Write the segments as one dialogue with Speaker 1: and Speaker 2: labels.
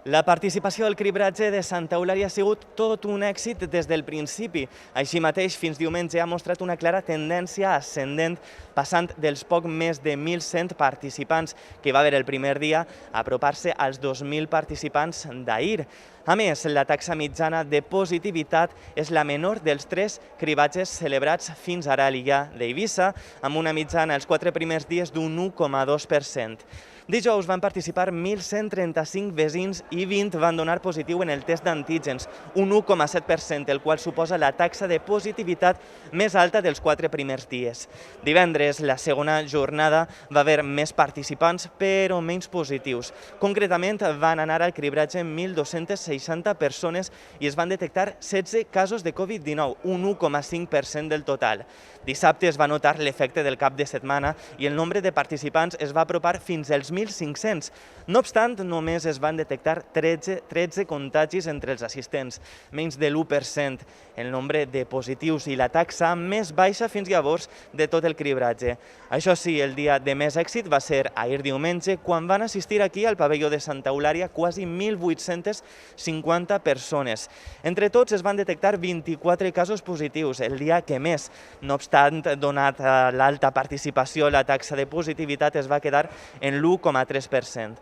Speaker 1: La participació al cribratge de Santa Eulària ha sigut tot un èxit des del principi. Així mateix, fins diumenge ha mostrat una clara tendència ascendent, passant dels poc més de 1.100 participants que va haver el primer dia a apropar-se als 2.000 participants d'ahir. A més, la taxa mitjana de positivitat és la menor dels 3 cribatges celebrats fins ara a l'illa d'Eivissa, amb una mitjana els 4 primers dies d'un 1,2%. Dijous van participar 1.135 veïns i 20 van donar positiu en el test d'antígens, un 1,7%, el qual suposa la taxa de positivitat més alta dels 4 primers dies. Divendres, la segona jornada, va haver més participants, però menys positius. Concretament, van anar al cribratge 1.260 persones i es van detectar 16 casos de Covid-19, un 1,5% del total. Dissabte es va notar l'efecte del cap de setmana i el nombre de participants es va apropar fins als 1.500. No obstant, només es van detectar 13 contagis entre els assistents, menys de l'1%, el nombre de positius i la taxa més baixa fins llavors de tot el cribratge. Això sí, el dia de més èxit va ser ahir diumenge, quan van assistir aquí al pavelló de Santa Eulària quasi 1.850 persones. Entre tots es van detectar 24 casos positius, el dia que més. No obstant, donat l'alta participació, la taxa de positivitat es va quedar en l'1,3%.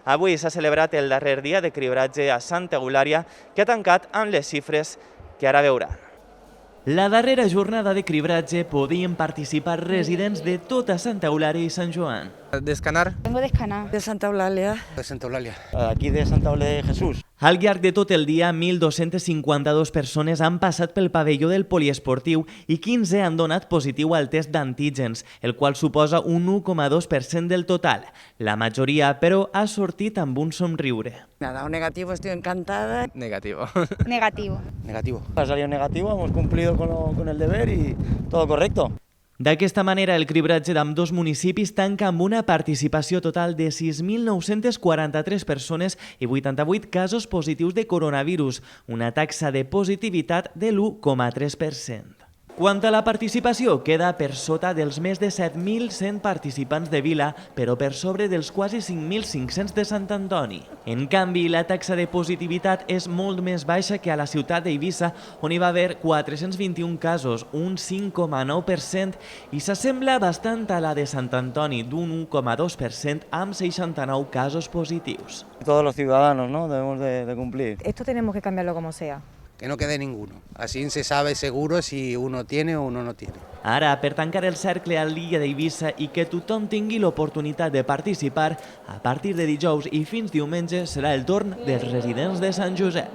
Speaker 1: Avui s'ha celebrat el darrer dia de cribratge a Santa Eulària, que ha tancat amb les xifres que ara veuran.
Speaker 2: La darrera jornada de cribratge podien participar residents de tota Santa Eulària i Sant Joan.
Speaker 3: ¿De Escanar?
Speaker 4: Vengo de Escanar.
Speaker 5: De Santa Eulàlia.
Speaker 3: De Santa Eulàlia.
Speaker 6: Aquí de Santa Eulàlia de Jesús.
Speaker 2: Al llarg de tot el dia, 1.252 persones han passat pel pavelló del poliesportiu i 15 han donat positiu al test d'antígens, el qual suposa un 1,2% del total. La majoria, però, ha sortit amb un somriure.
Speaker 5: Me ha dado negativo, estoy encantada.
Speaker 3: Negativo.
Speaker 4: Negativo.
Speaker 6: Negativo. Ha salido negativo, hemos cumplido con el deber y todo correcto.
Speaker 2: D'aquesta manera, el cribratge d'ambdós municipis tanca amb una participació total de 6.943 persones i 88 casos positius de coronavirus, una taxa de positivitat de l'1,3%. Quant a la participació, queda per sota dels més de 7.100 participants de Vila, però per sobre dels quasi 5.500 de Sant Antoni. En canvi, la taxa de positivitat és molt més baixa que a la ciutat d'Eivissa, on hi va haver 421 casos, un 5,9%, i s'assembla bastant a la de Sant Antoni, d'un 1,2%, amb 69 casos positius.
Speaker 6: Todos los ciudadanos, ¿no? Debemos de cumplir.
Speaker 4: Esto tenemos que cambiarlo como sea.
Speaker 3: Que no quede ninguno. Así se sabe seguro si uno tiene o uno no tiene.
Speaker 2: Ara, per tancar el cercle a l'illa d'Eivissa i que tothom tingui l'oportunitat de participar, a partir de dijous i fins diumenge serà el torn dels residents de Sant Josep.